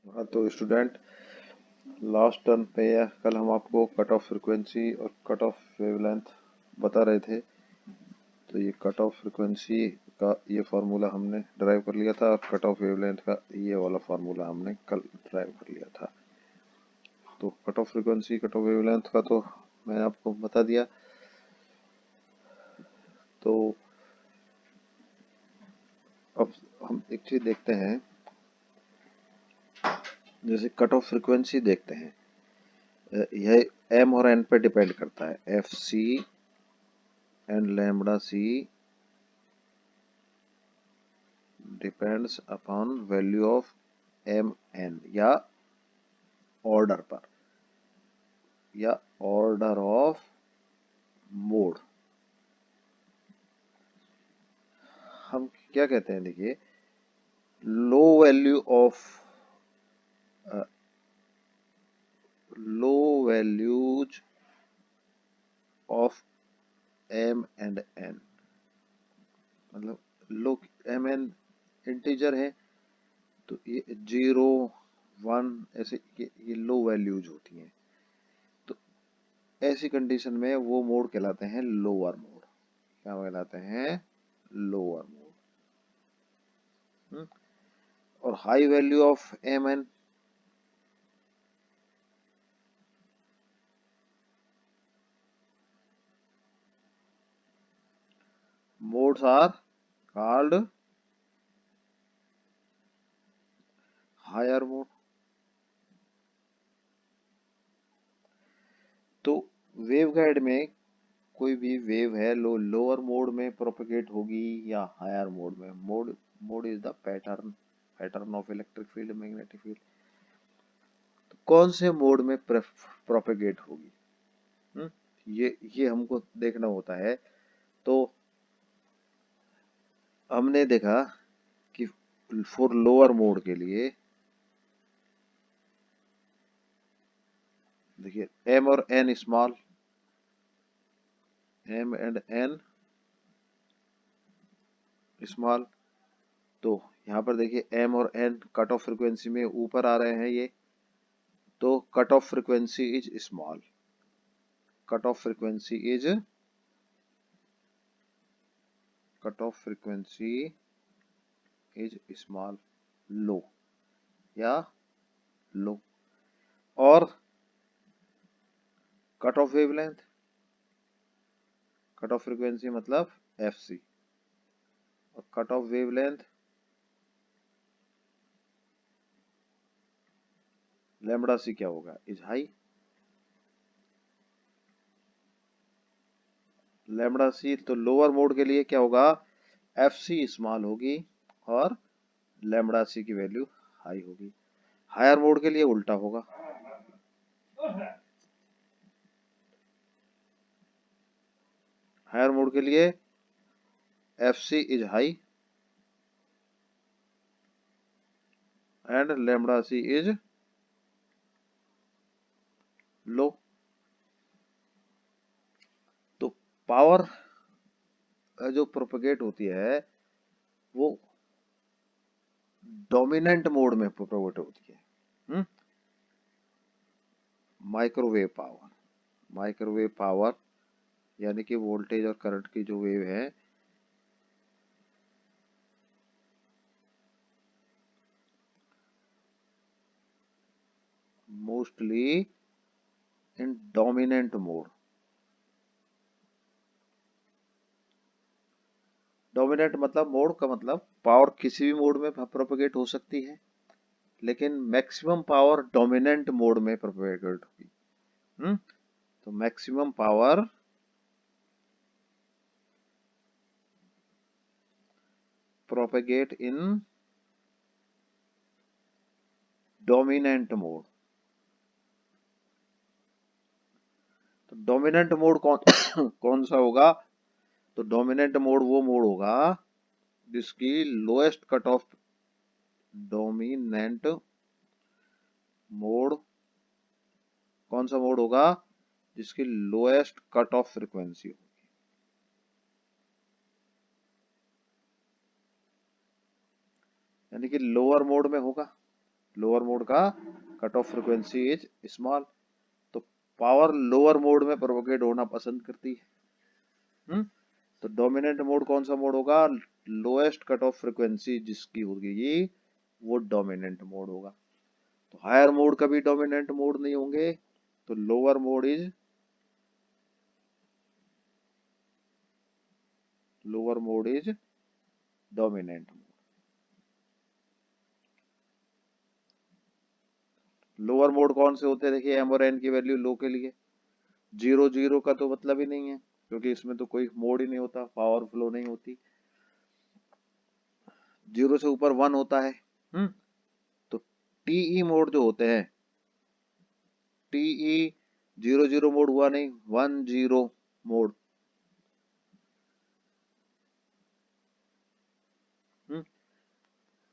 हाँ तो student, last turn पे कल हम आपको कट ऑफ फ्रिक्वेंसी और कट ऑफ वेवलेंथ बता रहे थे। तो ये कट ऑफ फ्रिक्वेंसी का ये फार्मूला हमने ड्राइव कर लिया था और कट ऑफ वेवलेंथ का ये वाला फार्मूला हमने कल ड्राइव कर लिया था। तो cut off frequency cut off wavelength का तो मैंने आपको बता दिया। तो अब हम एक चीज देखते हैं, जैसे कट ऑफ फ्रिक्वेंसी देखते हैं, यह एम और एन पे डिपेंड करता है। F C and lambda C depends upon value of M N या ऑर्डर पर या ऑर्डर ऑफ मोड। हम क्या कहते हैं, देखिए, low value of low values of M and N, मतलब लो एम एन इंटीजर है तो ये 0 1 ऐसे ये लो वैल्यूज होती हैं। तो ऐसी कंडीशन में वो मोड कहलाते हैं लोअर मोड। क्या कहलाते हैं? Lower mode. और high value of M N, modes are called higher mode। तो वेव गाइड में कोई भी वेव है लोअर मोड में प्रोपेगेट होगी या हायर मोड में। Mode is the pattern of electric field, magnetic field. तो कौन से मोड में प्रोपेगेट होगी, ये हमको देखना होता है। तो हमने देखा कि फॉर लोअर मोड के लिए देखिए एम और N small, M and N small. तो यहाँ पर देखिए एम और एन कट ऑफ फ्रिक्वेंसी में ऊपर आ रहे हैं ये, तो cut off frequency is small. Cut off frequency is cut off frequency is small, low या लो। और cut off wavelength, cut off frequency मतलब एफ सी, और cut off wavelength lambda C क्या होगा? Is high. लैम्बडा सी तो lower mode के लिए क्या होगा? एफ सी स्मॉल होगी और लैम्बडा सी की वैल्यू हाई होगी। हायर मोड के लिए उल्टा होगा। हायर मोड के लिए F C is high and lambda C is low. तो पावर जो प्रोपेगेट होती है वो डोमिनेंट मोड में प्रोपेगेट होती है। माइक्रोवेव पावर यानी कि वोल्टेज और करंट की जो वेव है mostly in dominant mode. Dominant मतलब मोड का मतलब पावर किसी भी मोड में प्रोपेगेट हो सकती है, लेकिन मैक्सिमम पावर डोमिनेंट मोड में प्रोपेगेट होगी। तो मैक्सिमम पावर प्रोपेगेट इन डोमिनेंट मोड। तो डोमिनेंट मोड कौन सा होगा? तो डोमिनेंट मोड वो मोड होगा जिसकी lowest cut off, dominant mode कौन सा मोड होगा? जिसकी लोएस्ट कट ऑफ फ्रीक्वेंसी होगी। यानी कि लोअर मोड में होगा, लोअर मोड का cut off frequency is small, तो पावर लोअर मोड में प्रोपोगेट होना पसंद करती है। तो डोमिनेंट मोड कौन सा मोड होगा? लोएस्ट कट ऑफ फ्रिक्वेंसी जिसकी होगी ये वो डोमिनेंट मोड होगा। तो हायर मोड कभी डोमिनेंट मोड नहीं होंगे, तो lower mode is dominant mode. Lower mode कौन से होते हैं? देखिए एम और एन की वैल्यू लो के लिए, 0 0 का तो मतलब ही नहीं है क्योंकि इसमें तो कोई मोड ही नहीं होता, पावर फ्लो नहीं होती। 0 से ऊपर 1 होता है। तो टीई मोड जो होते हैं, टीई 0 0 मोड हुआ नहीं, 1 0 मोड।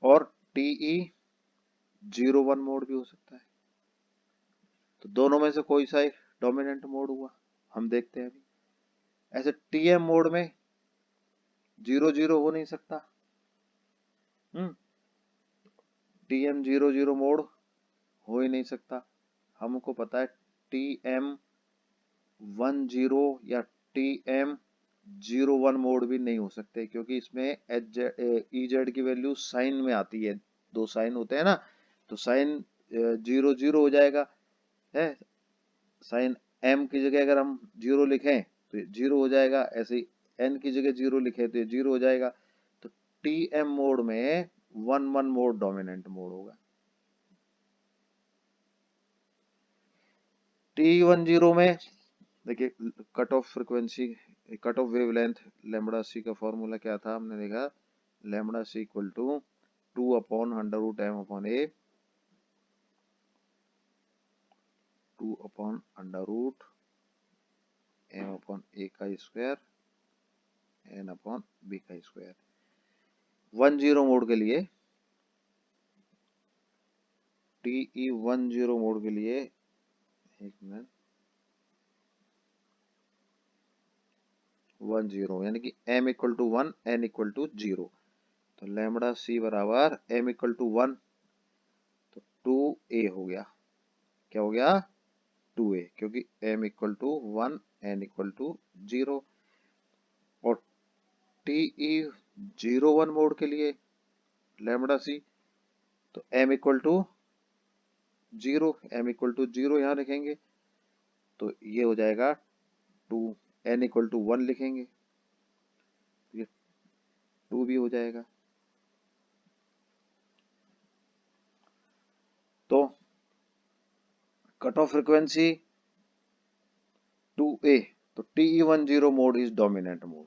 और टीई 0 1 मोड भी हो सकता है। तो दोनों में से कोई सा एक डोमिनेंट मोड हुआ, हम देखते हैं अभी। ऐसे टीएम मोड में 0 0 हो नहीं सकता। टीएम 0 0 मोड हो ही नहीं सकता। हमको पता है टीएम 1 0 या टीएम 0 1 मोड भी नहीं हो सकते, क्योंकि इसमें एच ई जेड की वैल्यू साइन में आती है, दो साइन होते हैं ना, तो साइन 0 0 हो जाएगा है। साइन एम की जगह अगर हम 0 लिखें तो ये 0 हो जाएगा, ऐसे ही एन की जगह 0 लिखें तो ये 0 हो जाएगा। तो टी एम मोड में 1 1 मोड डोमिनेंट मोड होगा। T10 में देखिए cut off frequency, cut off wavelength lambda C का फॉर्मूला क्या था, हमने देखा lambda C equal to 2/√m/a, 2/√m/a का स्क्वायर n/b का स्क्वायर। 1 0 मोड के लिए, TE10 मोड के लिए, एक मिनट, 1 0 यानी कि m equal to 1 n equal to 0। तो लैम्बडा सी बराबर m इक्वल टू 1, तो 2a हो गया। क्या हो गया? 2a, क्योंकि m equal to 1 n equal to 0। और TE 01 मोड के लिए लैम्बडा सी, तो m equal to 0, m equal to 0 यहाँ लिखेंगे तो ये हो जाएगा 2, n इक्वल टू 1 लिखेंगे, ये 2 भी हो जाएगा। तो कट ऑफ फ्रिक्वेंसी 2a, तो TE10 mode is dominant mode.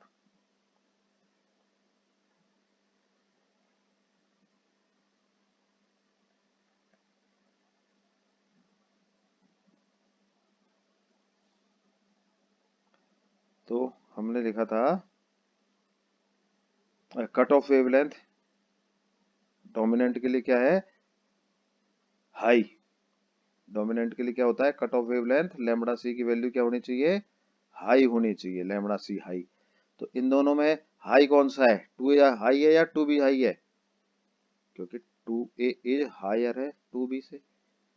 तो हमने लिखा था कट ऑफ वेवलेंथ डोमिनेंट के लिए क्या है? हाई। डोमिनेंट के लिए क्या होता है? Cut off wavelength lambda C की वैल्यू क्या होनी चाहिए? हाई होनी चाहिए, लैम्बडा सी हाई। तो इन दोनों में हाई कौन सा है? 2a हाई है या 2b हाई है? क्योंकि 2a इज हायर है 2b से,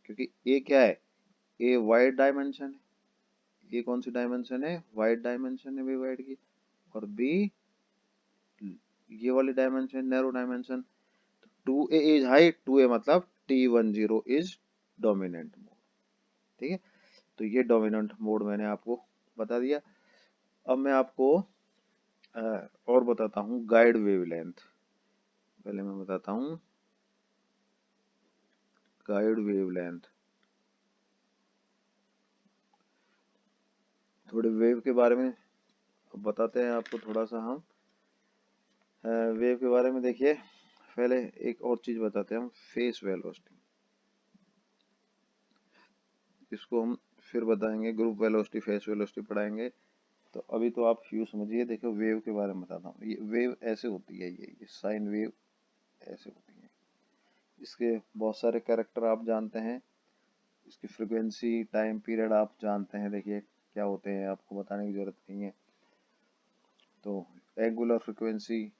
क्योंकि a क्या है? a वाइड डायमेंशन है। a कौन सी डायमेंशन है? वाइड डायमेंशन है, वेवगाइड की। और b ये वाली dimension narrow dimension. 2a is high, 2a मतलब T10 इज डोमिनेंट मोड। ठीक है, तो ये डोमिनेंट मोड मैंने आपको बता दिया। अब मैं आपको और बताता हूँ गाइड वेवलेंथ। पहले मैं बताता हूँ गाइड वेवलेंथ। थोड़े वेव के बारे में बताते हैं आपको, थोड़ा सा हम वेव के बारे में। देखिए पहले एक और चीज बताते हैं हम, फेस वेलोसिटी। इसको हम फिर बताएंगे, ग्रुप वेलोसिटी फेस वेलोसिटी पढ़ाएंगे। तो अभी तो आप यूँ समझिए। देखो वेव के बारे में बताता हूँ। ये वेव ऐसे होती है, ये साइन वेव ऐसे होती है। इसके बहुत सारे कैरेक्टर आप जानते हैं, इसकी फ्रिक्वेंसी टाइम पीरियड आप जानते हैं। देखिए क्या होते हैं, आपको बताने की जरूरत नहीं है। तो एंगुलर फ्रिक्वेंसी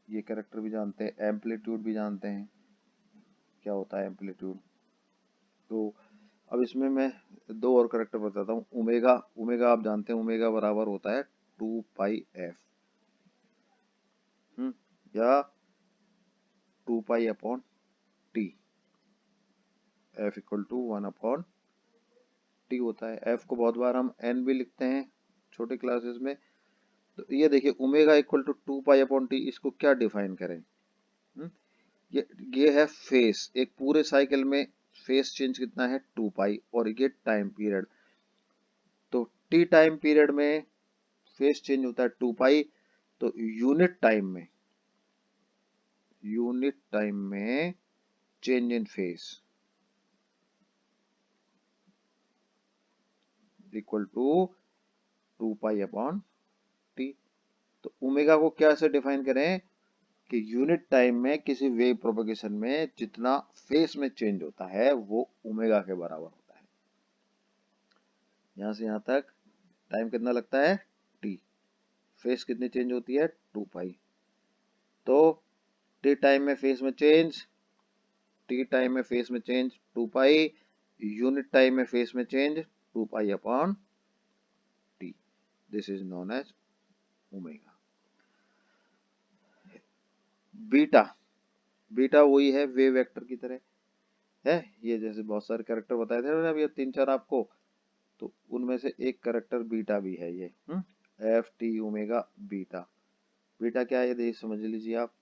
ये कैरेक्टर भी जानते हैं, एम्पलीट्यूड भी जानते हैं, क्या होता है एम्पलीट्यूड। तो अब इसमें मैं दो और कैरेक्टर बताता हूँ। ओमेगा, ओमेगा आप जानते हैं, ओमेगा बराबर होता है 2 पाई एफ, या 2 pi upon T, F = 1/T होता है। F को बहुत बार हम N भी लिखते हैं छोटे क्लासेस में। तो ये देखिए ओमेगा = 2 पाई अपॉन टी, इसको क्या डिफाइन करें। हम्म, ये है फेस, एक पूरे साइकिल में फेस चेंज कितना है 2 पाई, और ये टाइम पीरियड। तो टी टाइम पीरियड में फेस चेंज होता है 2 पाई, तो यूनिट टाइम में change in phase equal to 2 pi upon T. तो ओमेगा को कैसे डिफाइन करें कि यूनिट टाइम में किसी वेव प्रोपगेशन में जितना फेस में चेंज होता है वो ओमेगा के बराबर होता है। यहां से यहां तक टाइम कितना लगता है टी, फेस कितनी चेंज होती है 2 पाई। तो टी टाइम में फेस में चेंज, टी टाइम में फेस में चेंज 2 पाई, यूनिट टाइम में फेस में change 2 pi upon T. This is known as omega. Beta, beta वही है वेव वेक्टर की तरह है। ये जैसे बहुत सारे कैरेक्टर बताए थे ना अभी 3-4 आपको, तो उनमें से एक कैरेक्टर बीटा भी है ये। F T ω beta. बीटा क्या है ये देखिए, समझ लीजिए आप।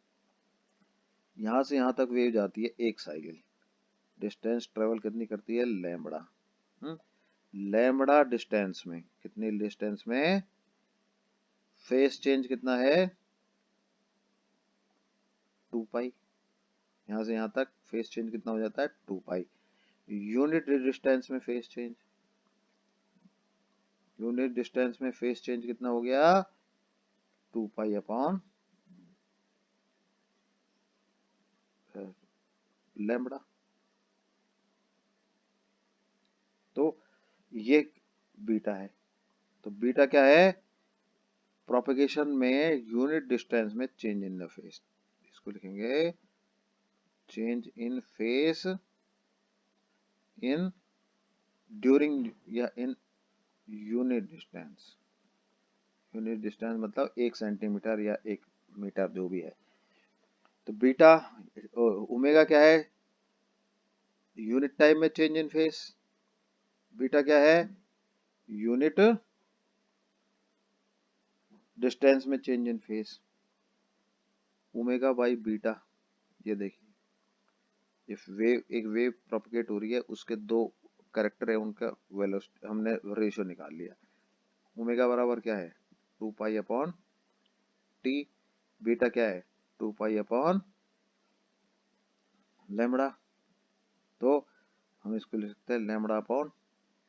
यहाँ से यहाँ तक वेव जाती है एक साइकिल, डिस्टेंस ट्रेवल कितनी करती है लैम्बडा। लैम्बडा डिस्टेंस में, कितनी डिस्टेंस में फेस चेंज कितना है 2 पाई। यहाँ से यहाँ तक फेस चेंज कितना हो जाता है 2 पाई। यूनिट डिस्टेंस में फेस चेंज, यूनिट डिस्टेंस में फेस चेंज कितना हो गया 2 पाई अपॉन लैम्बडा। तो ये बीटा है। तो बीटा क्या है, प्रोपेगेशन में यूनिट डिस्टेंस में चेंज इन द फेस, इसको लिखेंगे change in phase in during या in unit distance. Unit distance मतलब 1 सेंटीमीटर या 1 मीटर जो भी है। तो बीटा ओमेगा क्या है, यूनिट टाइम में चेंज इन फेस। बीटा क्या है, यूनिट डिस्टेंस में change in face. Omega by beta, ये देखिए इफ वेव, एक वेव प्रोपगेट हो रही है, उसके दो करेक्टर है, उनका वेलोसिटी हमने रेशियो निकाल लिया। ओमेगा बराबर क्या है 2 पाई अपॉन टी, बीटा क्या है 2 पाई अपॉन लैम्बडा। तो हम इसको लिख सकते हैं लैम्बडा अपॉन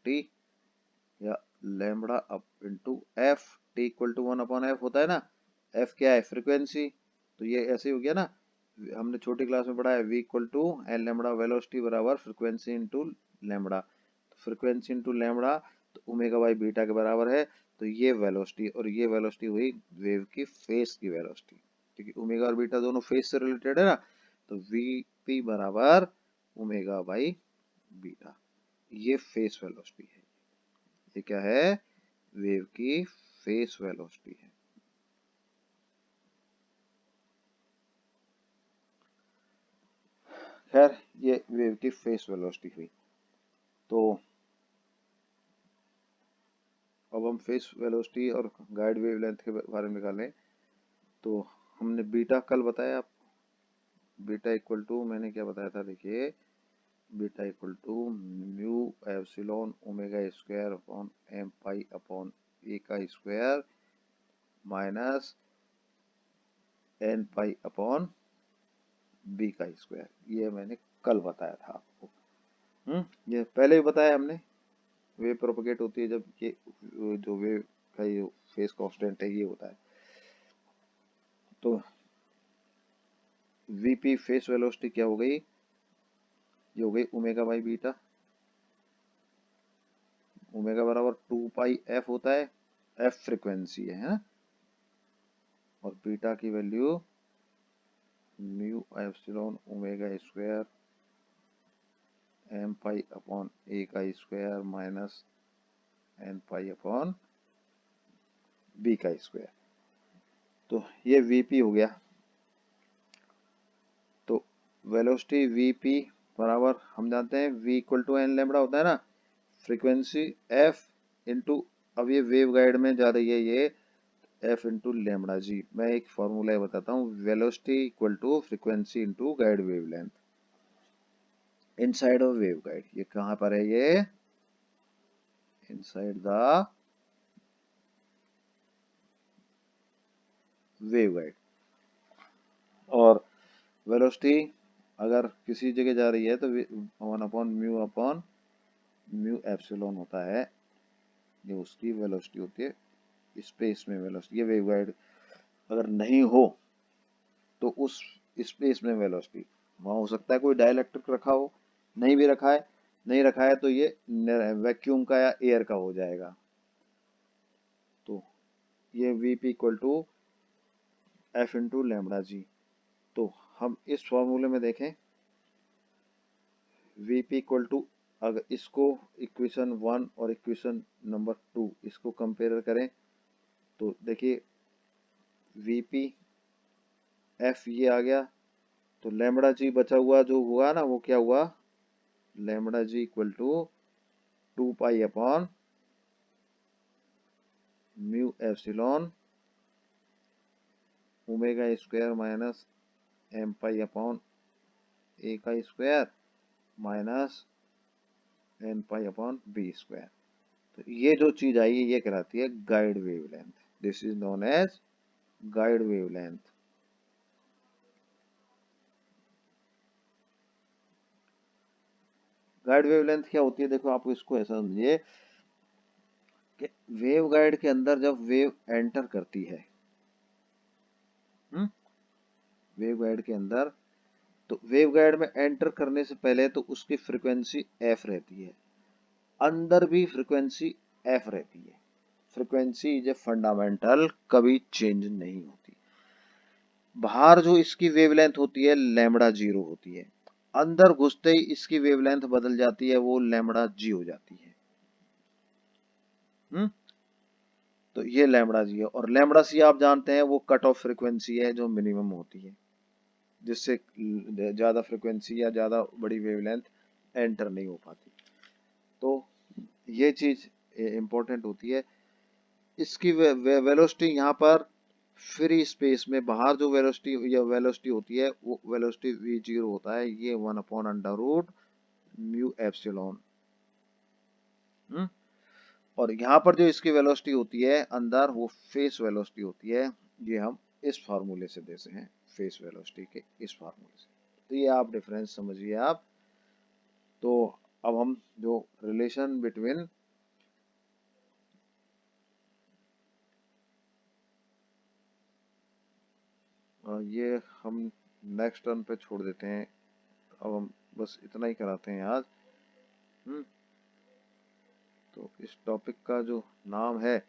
टी, या lambda up into F. T = 1/f होता है ना। एफ क्या है फ्रीक्वेंसी, तो ये ऐसे ही हो गया ना, हमने छोटी क्लास में पढ़ा है V = L λ वेलोसिटी बराबर frequency into lambda. Frequency into lambda, तो ओमेगा बाई बीटा के बराबर है। तो ये वेलोसिटी और ये वेलोसिटी हुई वेव की फेस की वेलोसिटी, क्योंकि ओमेगा और बीटा दोनों फेस से रिलेटेड है ना। तो Vp बराबर ओमेगा बाई बीटा, ये फेस वेलोसिटी है। ये क्या है, वेव की फेस वेलोसिटी है। खैर ये वेव की फेस वेलोसिटी हुई। तो अब हम फेस वेलोसिटी और गाइड वेवलेंथ के बारे में निकालें। तो हमने बीटा कल बताया आप, बीटा इक्वल टू मैंने क्या बताया था देखिए, beta equal to mu epsilon omega square upon M pi upon A का square minus N pi upon B का स्क्वायर। ये मैंने कल बताया था आपको। ये पहले भी बताया हमने। वेव प्रोपगेट होती है जब ये जो वेव का ये फेस कांस्टेंट है ये होता है। तो वीपी फेस वेलोसिटी क्या हो गई, ये हो गई ओमेगा बाई बीटा। ओमेगा बराबर 2 पाई एफ होता है, एफ फ्रीक्वेंसी है ना, और बीटा की value mu epsilon omega square M pi upon A का square minus N pi upon B का स्क्वायर। तो ये वीपी हो गया। तो वेलोसिटी वीपी बराबर हम जानते हैं v equal to N lambda होता है ना, फ्रीक्वेंसी f इंटू, अब ये वेव गाइड में जा रही है ये f इंटू लेमड़ा जी। मैं एक फॉर्मूला बताता हूँ, velocity equal to frequency into guide wavelength inside of wave guide. ये कहाँ पर है, ये इनसाइड द वेव गाइड। और वेलोसिटी अगर किसी जगह जा रही है तो 1/म्यू एप्सिलॉन होता है, ये उसकी वेलोसिटी होती है स्पेस में वेलोसिटी। ये वेव गाइड अगर नहीं हो तो उस स्पेस में वेलोसिटी, वहां हो सकता है कोई डाइलेक्ट्रिक रखा हो, नहीं भी रखा है, नहीं रखा है तो ये वैक्यूम का या एयर का हो जाएगा। तो ये VP equal to F into lambda G. तो हम इस फॉर्मूले में देखें वीपी इक्वल टू, अगर इसको इक्वेशन 1 और इक्वेशन नंबर 2 इसको कंपेयर करें तो देखिए वीपी एफ ये आ गया, तो लेमड़ा जी बचा हुआ जो हुआ ना वो क्या हुआ, lambda G equal to 2 pi upon mu epsilon omega square minus M pi upon A का square minus N pi upon B square. तो ये जो चीज आई ये कहलाती है guide wavelength. This is known as guide wavelength. Guide wavelength क्या होती है, देखो आप इसको ऐसा समझिए कि वेव गाइड के अंदर जब वेव एंटर करती है, वेव गाइड के अंदर, तो वेव गाइड में एंटर करने से पहले तो उसकी फ्रीक्वेंसी एफ रहती है, अंदर भी फ्रीक्वेंसी एफ रहती है। फ्रीक्वेंसी इज ए फंडामेंटल, कभी चेंज नहीं होती। बाहर जो इसकी वेवलेंथ होती है लैम्बडा जीरो होती है, अंदर घुसते ही इसकी वेवलेंथ बदल जाती है, वो लैम्बडा जी हो जाती है। तो ये लैम्बडा जी है। और लैम्बडा सी आप जानते हैं वो कट ऑफ फ्रीक्वेंसी है जो मिनिमम होती है, जिससे ज्यादा फ्रीक्वेंसी या ज्यादा बड़ी वेवलेंथ एंटर नहीं हो पाती। तो ये चीज इंपॉर्टेंट होती है। इसकी वेलोसिटी यहाँ पर फ्री स्पेस में बाहर जो वेलोसिटी या वेलोसिटी होती है वो वेलोसिटी वी जीरो होता है, ये 1/√μ एप्सिलॉन। और यहाँ पर जो इसकी वेलोसिटी होती है अंदर वो फेस वेलोसिटी होती है, ये हम इस फार्मूले से देते हैं, फेस वेलोसिटी के इस फार्मूले से। तो ये आप डिफरेंस समझिए आप। तो अब हम जो रिलेशन बिटवीन ये हम नेक्स्ट टर्न पे छोड़ देते हैं, अब हम बस इतना ही कराते हैं आज। तो इस टॉपिक का जो नाम है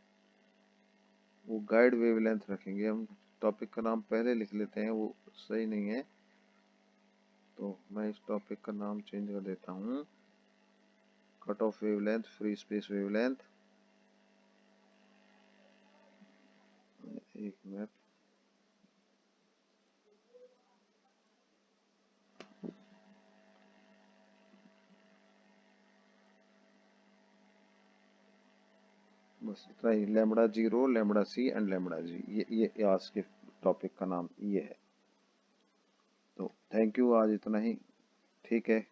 वो गाइड वेवलेंथ रखेंगे हम। टॉपिक का नाम पहले लिख लेते हैं, वो सही नहीं है, तो मैं इस टॉपिक का नाम चेंज कर देता हूँ, cut off wavelength, free space wavelength. एक मिनट, बस इतना ही, lambda zero, lambda C and lambda G, ये आज के टॉपिक का नाम ये है। तो थैंक यू, आज इतना ही, ठीक है।